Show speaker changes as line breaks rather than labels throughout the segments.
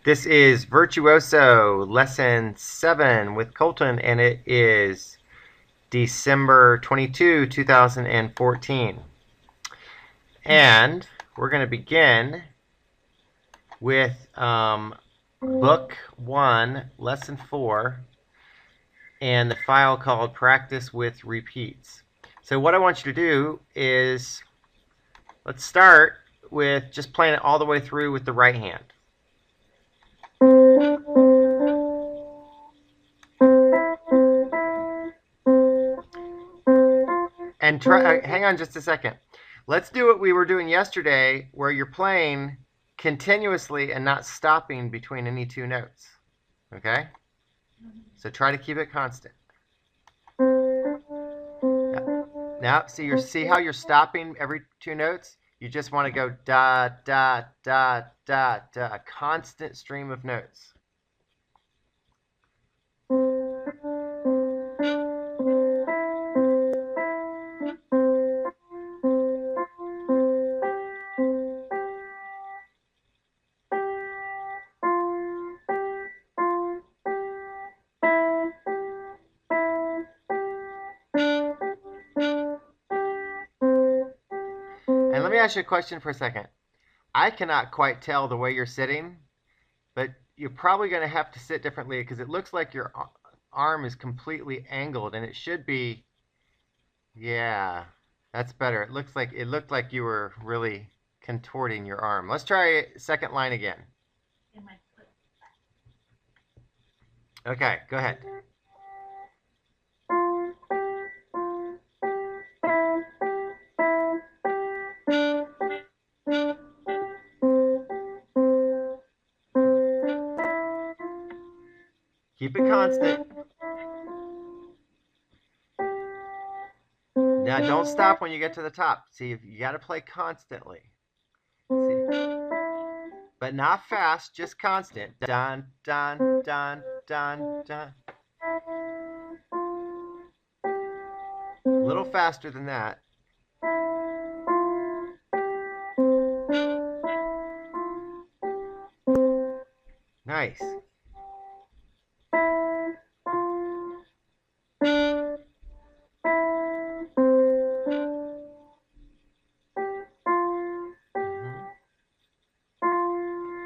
This is Virtuoso Lesson 7 with Colton, and it is December 22, 2014. And we're going to begin with Book 1, Lesson 4, and the file called Practice with Repeats. So what I want you to do is, let's start with just playing it all the way through with the right hand. And hang on just a second. Let's do what we were doing yesterday, where you're playing continuously and not stopping between any two notes. Okay? So try to keep it constant. Now see how you're stopping every two notes? You just want to go da, da, da, da, da, a constant stream of notes. And let me ask you a question for a second. I cannot quite tell the way you're sitting, but you're probably going to have to sit differently because it looks like your arm is completely angled, and it should be, yeah, that's better. It looked like you were really contorting your arm. Let's try second line again. Okay, go ahead. Keep it constant. Now don't stop when you get to the top. See, you got to play constantly. See? But not fast, just constant. Dun, dun, dun, dun, dun. A little faster than that. Nice.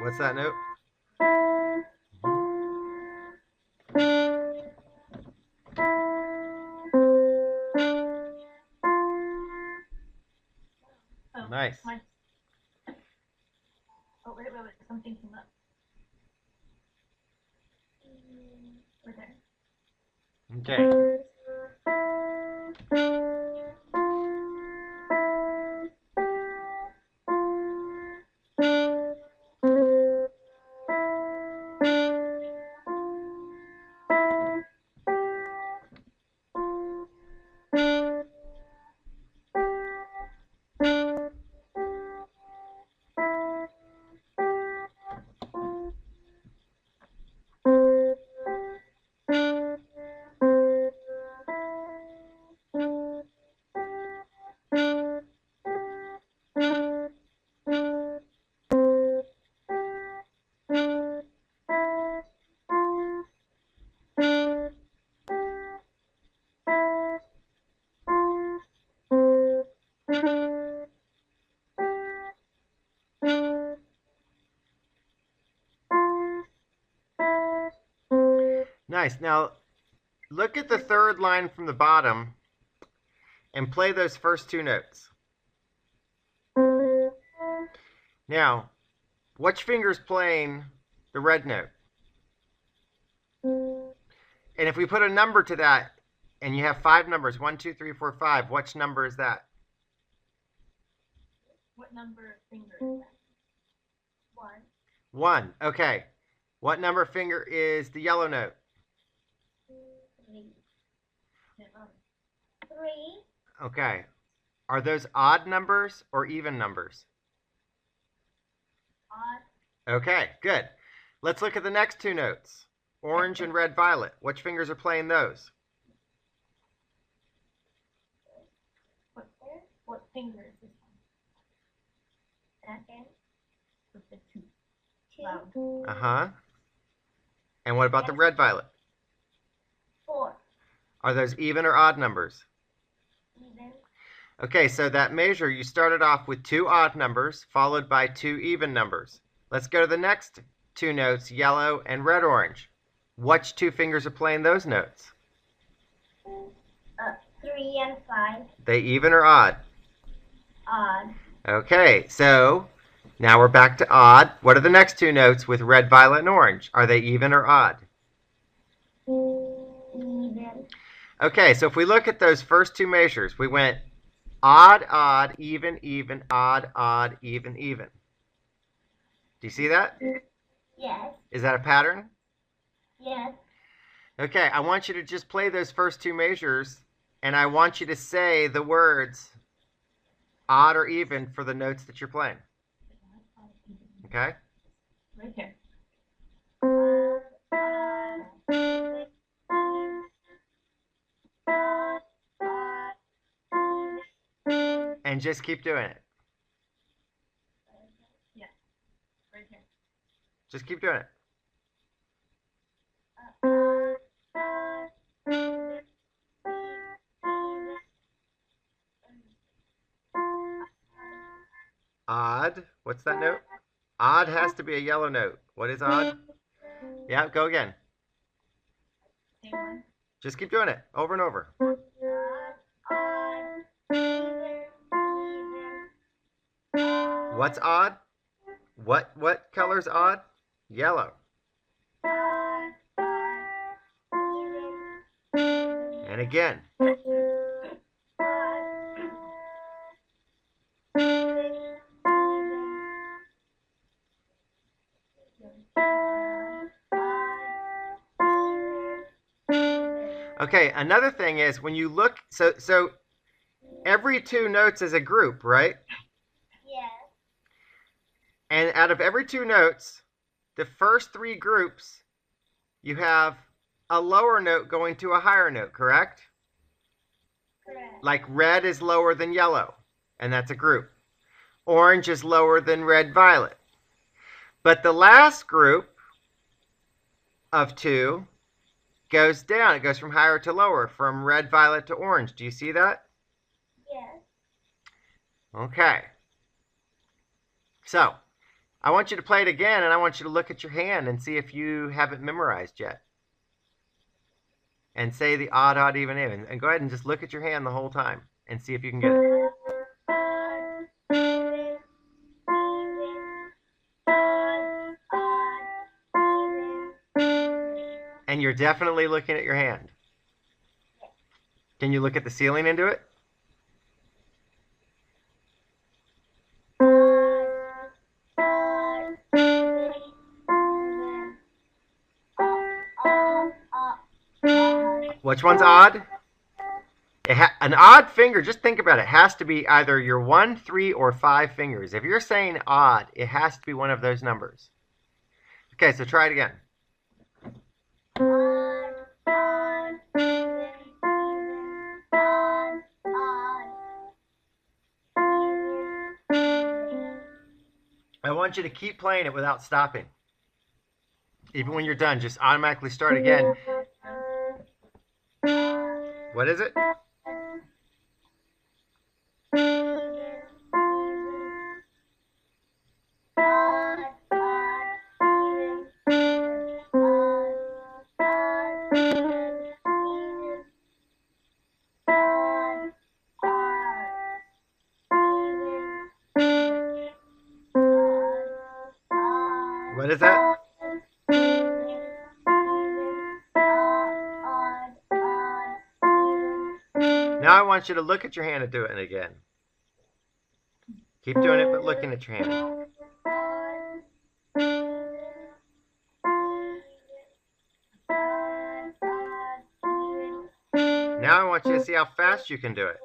What's that note? Nice.
Oh, wait, something came up. Right there.
Okay. Nice. Now, look at the third line from the bottom and play those first two notes. Now, which finger's playing the red note? And if we put a number to that, and you have 5 numbers, 1, 2, 3, 4, 5, which number is that?
What number finger is that? 1.
1. Okay. What number finger is the yellow note?
3. 3.
Okay. Are those odd numbers or even numbers?
Odd.
Okay, good. Let's look at the next two notes. Orange and red, violet. Which fingers are playing those?
What finger is this one? Second. With the 2. Round.
Uh-huh. And what about the red violet?
4.
Are those even or odd numbers?
Even.
Okay, so that measure, you started off with 2 odd numbers followed by 2 even numbers. Let's go to the next 2 notes, yellow and red orange. Which 2 fingers are playing those notes?
3 and 5.
They even or odd?
Odd.
Okay, so now we're back to odd. What are the next 2 notes with red, violet, and orange? Are they even or odd?
Even.
Okay, so if we look at those first 2 measures, we went odd, odd, even, even, odd, odd, even, even. Do you see that?
Yes.
Is that a pattern?
Yes.
Okay, I want you to just play those first 2 measures, and I want you to say the words odd or even for the notes that you're playing. Okay?
Right here.
And just keep doing it.
Yeah. Right here.
Just keep doing it. Odd. What's that note? Odd has to be a yellow note. What is odd? Yeah, go again.
Same one.
Just keep doing it over and over. What's odd? What color's odd? Yellow. And again. Okay, another thing is when you look, so every 2 notes is a group, right?
Yes.
And out of every 2 notes, the first 3 groups, you have a lower note going to a higher note, correct?
Correct.
Like red is lower than yellow, and that's a group. Orange is lower than red, violet. But the last group of 2 goes down. It goes from higher to lower, from red, violet to orange. Do you see that?
Yes.
Okay. So, I want you to play it again, and I want you to look at your hand and see if you haven't memorized yet. And say the odd, odd, even, even. And go ahead and just look at your hand the whole time and see if you can get it. And you're definitely looking at your hand. Can you look at the ceiling and do it? Which one's odd? An odd finger, just think about it, has to be either your 1, 3, or 5 fingers. If you're saying odd, it has to be one of those numbers. Okay, so try it again. I want you to keep playing it without stopping. Even when you're done, just automatically start again. What is it? What is that? Now I want you to look at your hand and do it again. Keep doing it, but looking at your hand. Now I want you to see how fast you can do it.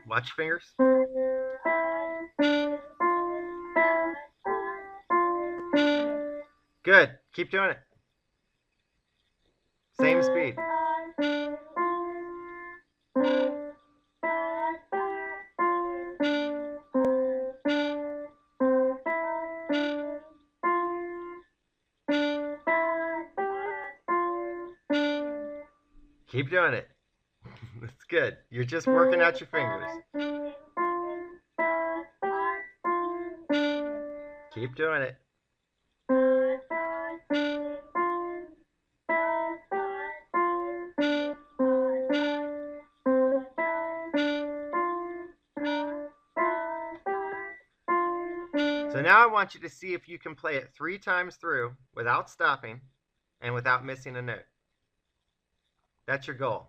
Watch your fingers. Good. Keep doing it. Same speed. Keep doing it. That's good. You're just working out your fingers. Keep doing it. So now I want you to see if you can play it 3 times through without stopping and without missing a note. That's your goal.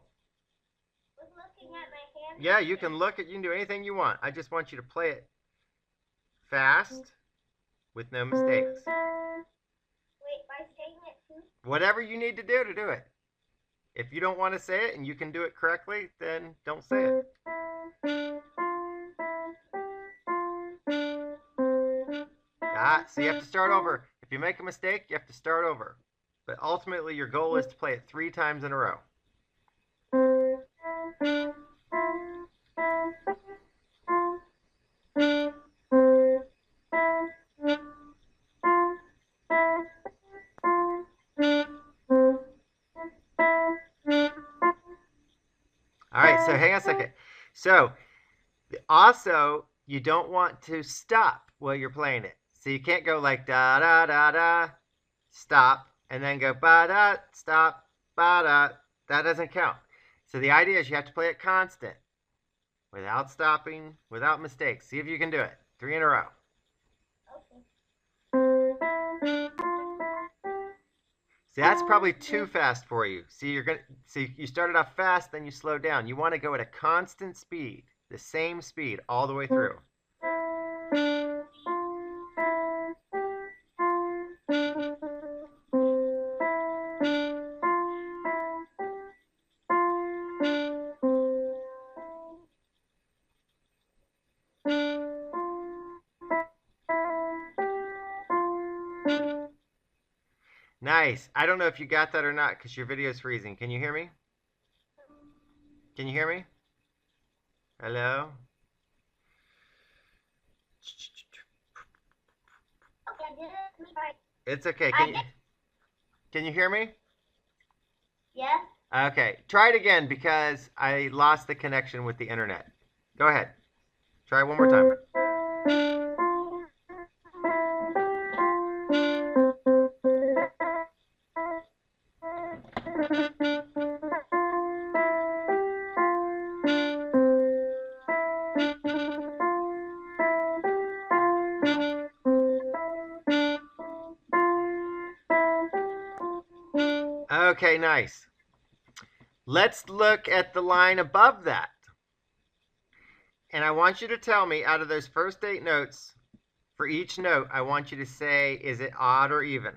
With looking at my hand?
Yeah, you can do anything you want. I just want you to play it fast with no mistakes.
Wait, by saying it too?
Whatever you need to do it. If you don't want to say it and you can do it correctly, then don't say it. So you have to start over. If you make a mistake, you have to start over. But ultimately, your goal is to play it 3 times in a row. All right, so hang on a second. So also, you don't want to stop while you're playing it. So you can't go like da da da da, stop, and then go ba da, stop, ba da. That doesn't count. So the idea is you have to play it constant, without stopping, without mistakes. See if you can do it. 3 in a row. See, that's probably too fast for you. See, you started off fast, then you slow down. You want to go at a constant speed, the same speed all the way through. Nice. I don't know if you got that or not because your video is freezing. Can you hear me? Can you hear me? Hello? It's okay. Can you hear me?
Yes.
Okay. Try it again because I lost the connection with the internet. Go ahead. Try it one more time. Okay, nice. Let's look at the line above that. And I want you to tell me, out of those first 8 notes, for each note, I want you to say, is it odd or even?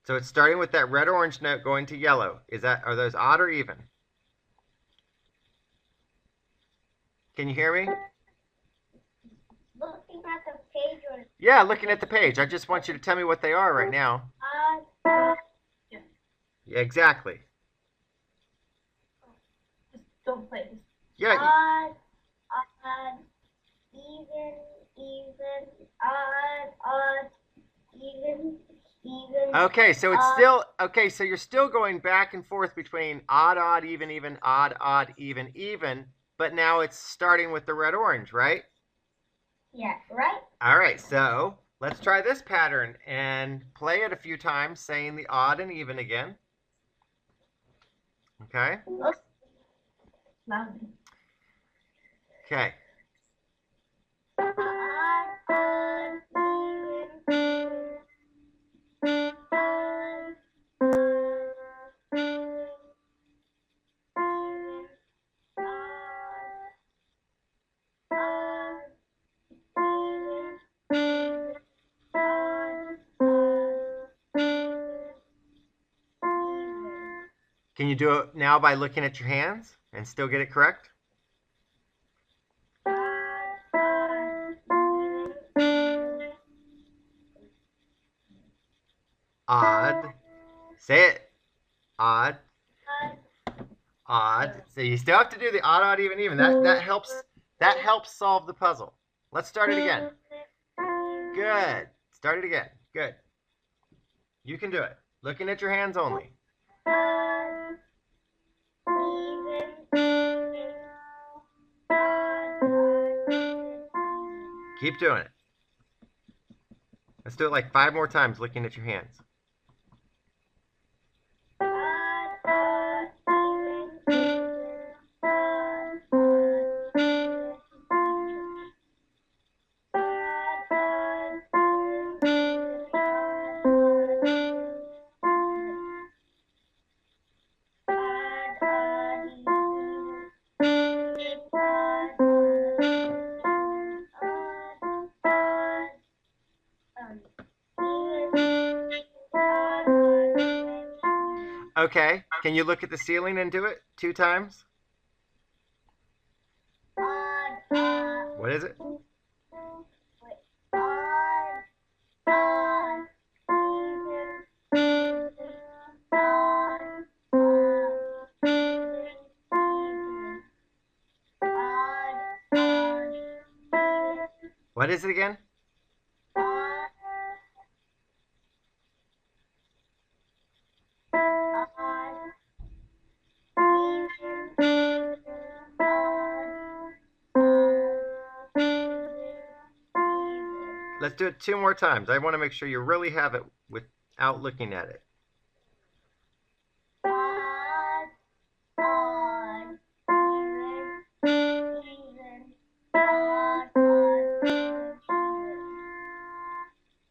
So it's starting with that red-orange note going to yellow. Are those odd or even? Can you hear me?
Looking at the page or...
Yeah, looking at the page. I just want you to tell me what they are right now. Yeah, exactly.
Just don't play this.
Yeah.
Odd, even, odd, even.
Okay, so it's still, okay, so you're still going back and forth between odd, odd, even, odd, even, but now it's starting with the red-orange, right?
Yeah, right?
All right, so let's try this pattern and play it a few times, saying the odd and even again. Okay?
Loudly.
Okay. Can you do it now by looking at your hands and still get it correct? Odd, Say it. Odd, odd. So you still have to do the odd, odd, even, even. That helps solve the puzzle. Let's start it again. Good. Start it again. Good. You can do it. Looking at your hands only. Keep doing it. Let's do it like 5 more times looking at your hands. Okay, can you look at the ceiling and do it 2 times? What is it? What is it again? Let's do it 2 more times. I want to make sure you really have it without looking at it.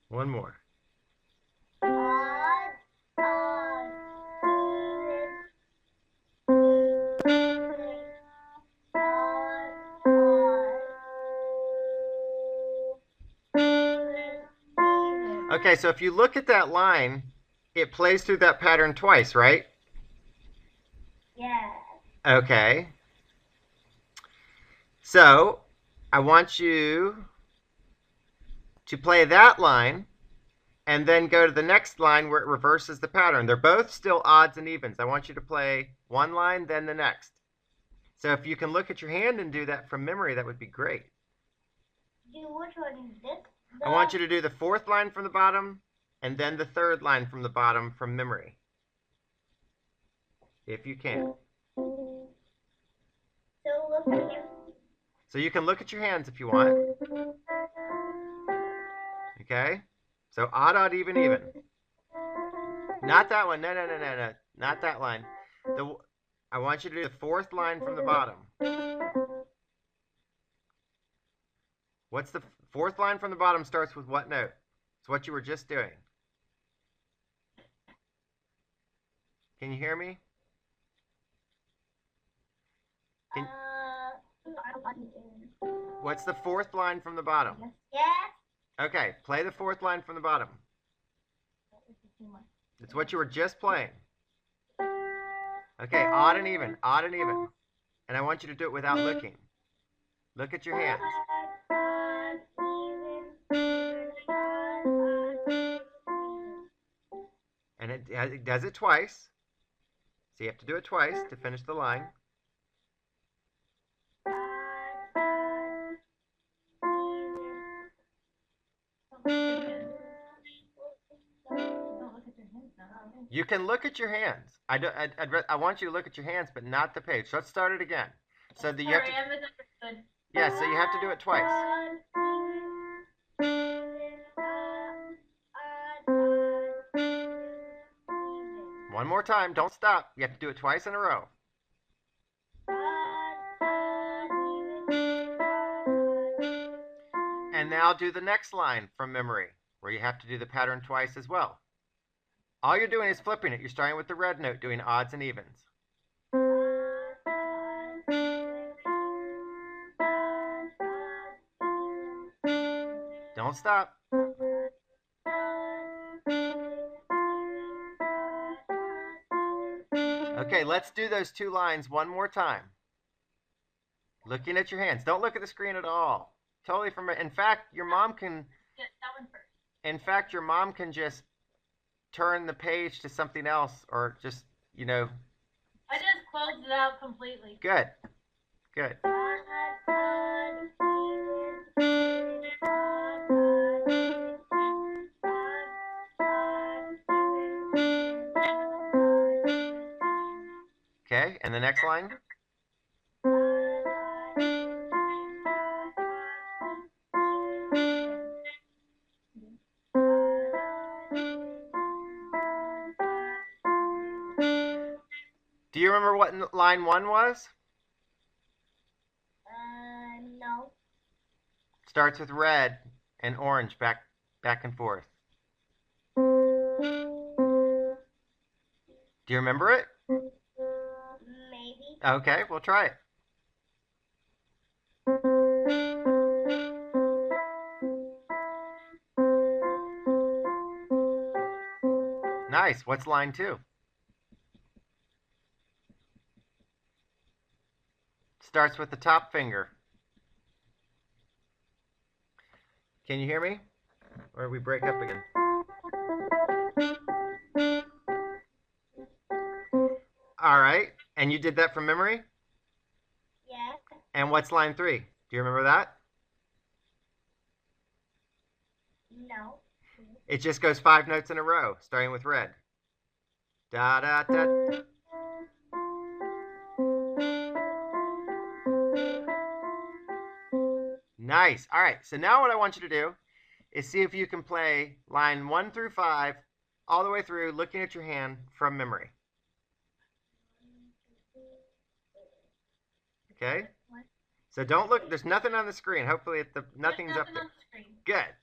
One more. Okay, so if you look at that line, it plays through that pattern twice, right?
Yeah.
Okay. So I want you to play that line and then go to the next line where it reverses the pattern. They're both still odds and evens. I want you to play one line, then the next. So if you can look at your hand and do that from memory, that would be great.
Which one is this?
I want you to do the 4th line from the bottom and then the 3rd line from the bottom from memory. If you can.
So look at you.
So you can look at your hands if you want. Okay? So odd, odd, even, even. Not that one. No. Not that line. I want you to do the 4th line from the bottom. What's the 4th line from the bottom starts with what note? It's what you were just doing. Can you hear me? What's the 4th line from the bottom?
Yes.
Okay, play the 4th line from the bottom. It's what you were just playing. Okay, odd and even, odd and even. And I want you to do it without looking. Look at your hands. And it does it twice. So you have to do it twice to finish the line. You can look at your hands. I want you to look at your hands, but not the page. So let's start it again. So you have to.
I misunderstood.
Yeah, so you have to do it twice. One more time. Don't stop. You have to do it twice in a row. And now do the next line from memory, where you have to do the pattern twice as well. All you're doing is flipping it. You're starting with the red note, doing odds and evens. Don't stop. Okay, let's do those 2 lines one more time. Looking at your hands. Don't look at the screen at all. Totally from it. In fact, your mom can.
Yes, that one first.
In fact, your mom can just turn the page to something else or just, you know.
I just closed it out completely.
Good. Good. Okay, and the next line? Do you remember what line 1 was?
No.
Starts with red and orange back and forth. Do you remember it?
Maybe.
Okay, we'll try it. Nice. What's line 2? Starts with the top finger. Can you hear me? Or we break up again? All right. And you did that from memory?
Yes.
And what's line 3? Do you remember that?
No.
It just goes 5 notes in a row, starting with red. Da da da. Nice. All right. So now what I want you to do is see if you can play line 1 through 5 all the way through, looking at your hand from memory. Okay? So don't look. There's nothing on the screen. Hopefully nothing's up there.
On the screen.
Good.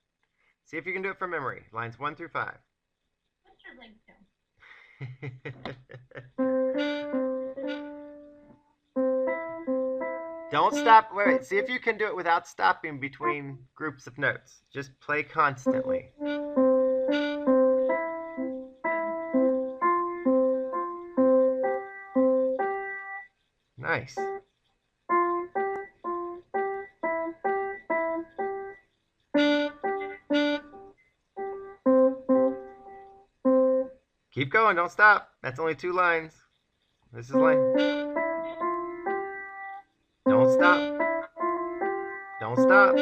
See if you can do it from memory. Lines 1 through 5.
What's your leg down?
Don't stop. Wait. See if you can do it without stopping between groups of notes. Just play constantly. Nice. Keep going. Don't stop. That's only 2 lines. This is line. Don't stop. Don't stop.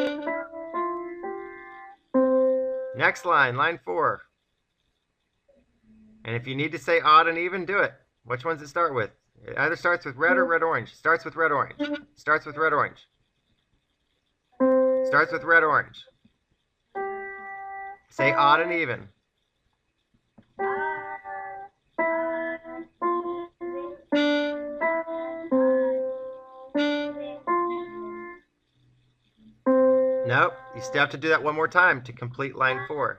Next line, line 4. And if you need to say odd and even, do it. Which ones it start with? It either starts with red or red-orange. Starts with red-orange. Starts with red-orange. Starts with red-orange. Say odd and even. Nope. You still have to do that one more time to complete line 4.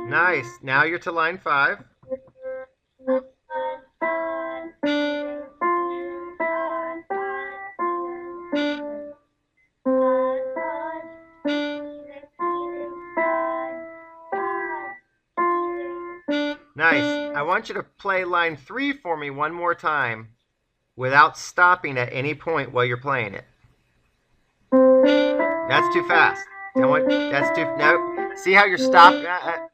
Nice. Now you're to line 5. Nice. I want you to play line 3 for me one more time without stopping at any point while you're playing it. That's too fast. That's too, nope. See how you're stopping?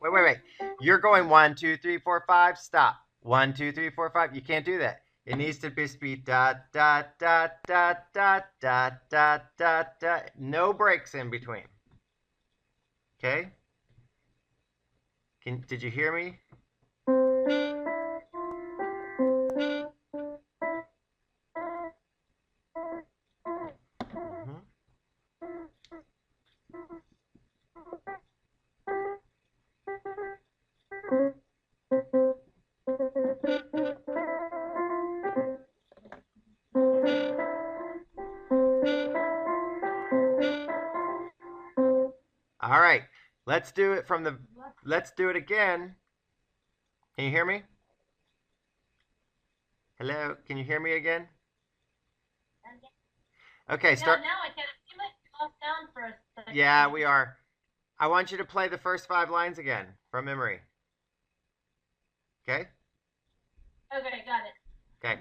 Wait. You're going 1, 2, 3, 4, 5, stop. 1, 2, 3, 4, 5. You can't do that. It needs to be da, da, da, da, da, da, da, da, da. No breaks in between. Okay? Did you hear me? All right, let's do it let's do it again. Can you hear me? Hello, can you hear me again? Okay, start.
Yeah, now I can't. You might be off down for a second.
Yeah, we are. I want you to play the first 5 lines again from memory. Okay?
Okay, got it.
Okay.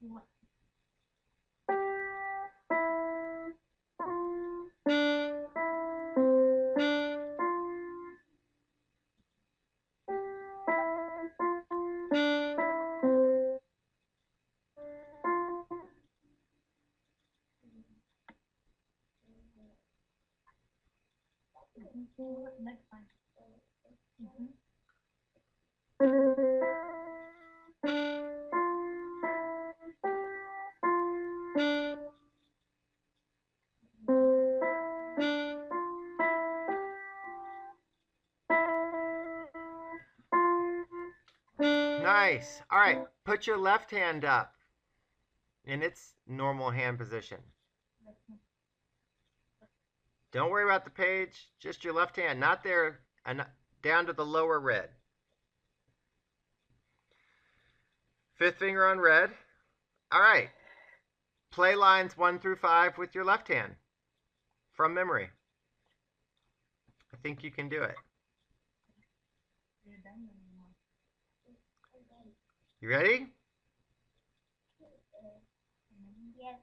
You want next time.
Nice. All right, put your left hand up in its normal hand position. Don't worry about the page, just your left hand, not there, and down to the lower red. Fifth finger on red. All right. Play lines 1 through 5 with your left hand from memory. I think you can do it. You ready?
Yes.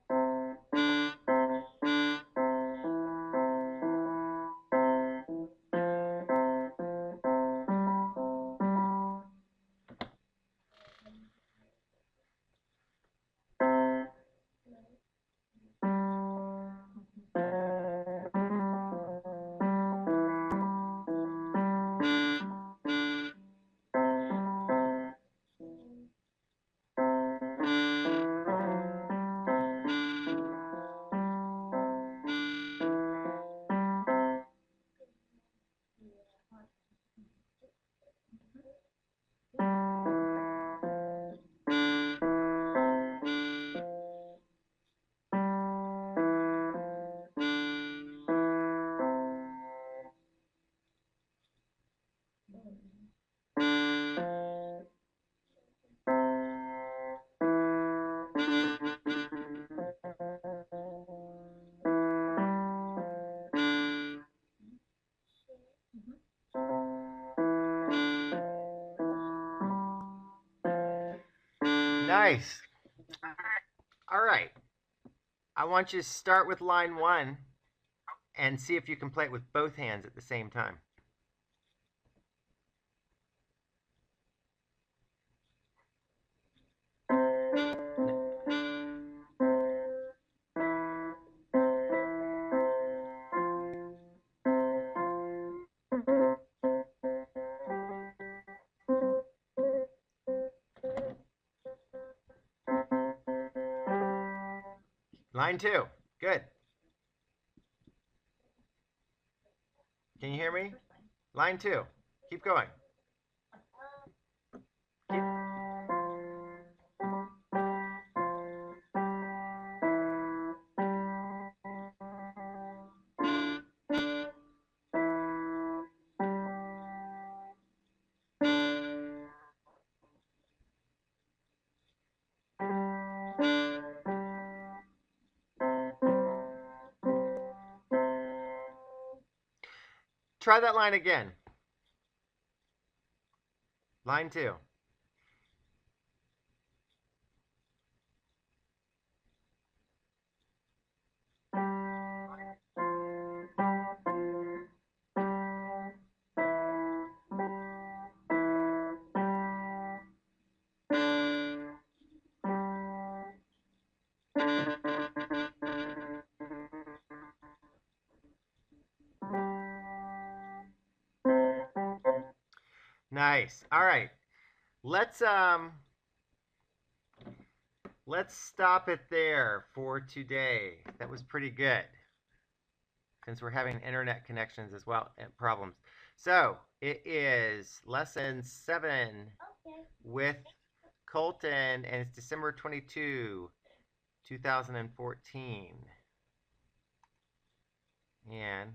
Nice. All right. I want you to start with line 1 and see if you can play it with both hands at the same time. Line 2. Good. Can you hear me? Line 2. Keep going. Keep. Try that line again. Line 2. Nice. All right. Let's stop it there for today. That was pretty good, since we're having internet connections as well and problems. So it is lesson 7 with Colton, and it's December 22, 2014. And